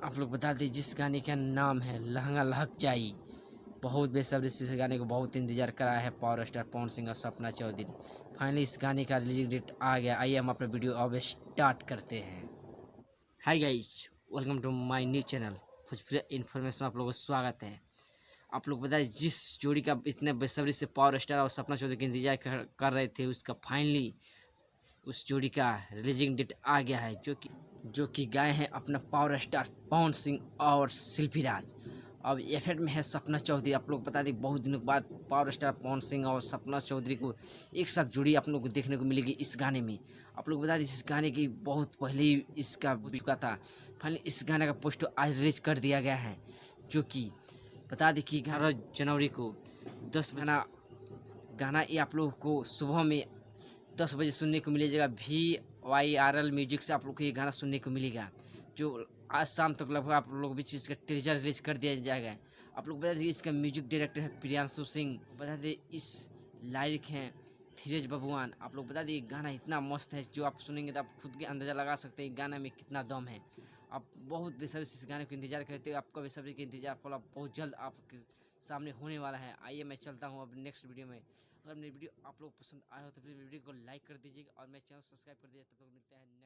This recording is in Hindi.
आप लोग बता दें जिस गाने का नाम है लहंगा लहक जाई। बहुत बेसब्री से इस गाने को बहुत इंतजार करा है पावर स्टार पवन सिंह और सपना चौधरी। फाइनली इस गाने का रिलीज डेट आ गया। आइए हम अपना वीडियो अब स्टार्ट करते हैं। Hi guys, welcome to my new channel Bhojpuri information. आप लोगों को स्वागत है। आप लोग बताएं जिस जोड़ी का इतने बेसब्री से पावर स्टार और सपना चौधरी का इंतजार कर रहे थे, उसका फाइनली उस जोड़ी का रिलीजिंग डेट आ गया है, जो कि गाए हैं अपना पावर स्टार पवन सिंह और शिल्पी राज। अब एफेक्ट में है सपना चौधरी। आप लोग बता दें बहुत दिनों के बाद पावर स्टार पवन सिंह और सपना चौधरी को एक साथ जुड़ी आप लोग को देखने को मिलेगी इस गाने में। आप लोग बता दें इस गाने की बहुत पहले ही इसका हो चुका था। फाइनली इस गाने का पोस्टर आज रिलीज कर दिया गया है, जो कि बता दें कि 11 जनवरी को 10 गाना गाना ये आप लोगों को सुबह में 10 बजे सुनने को मिलेगा। VYRL म्यूजिक से आप लोग को ये गाना सुनने को मिलेगा, जो आज शाम तक लगभग आप लोग बीच इसका टीजर रिलीज कर दिया जाएगा। आप लोग बता दें इसका म्यूजिक डायरेक्टर है प्रियांशु सिंह। बता दें इस लाइक हैं धीरज बबुआन। आप लोग बता दें गाना इतना मस्त है, जो आप सुनेंगे तो आप खुद के अंदाजा लगा सकते हैं गाने में कितना दम है। आप बहुत बेसब्री से इस गाने को इंतजार करते हैं। आपका बेसब्री का इंतजार फॉलो बहुत जल्द आपके सामने होने वाला है। आइए मैं चलता हूँ अब नेक्स्ट वीडियो में। अगर मेरी वीडियो आप लोग पसंद आया हो तो प्लीज़ वीडियो को लाइक कर दीजिएगा और मेरे चैनल सब्सक्राइब कर दीजिए। तब तक मिलते हैं।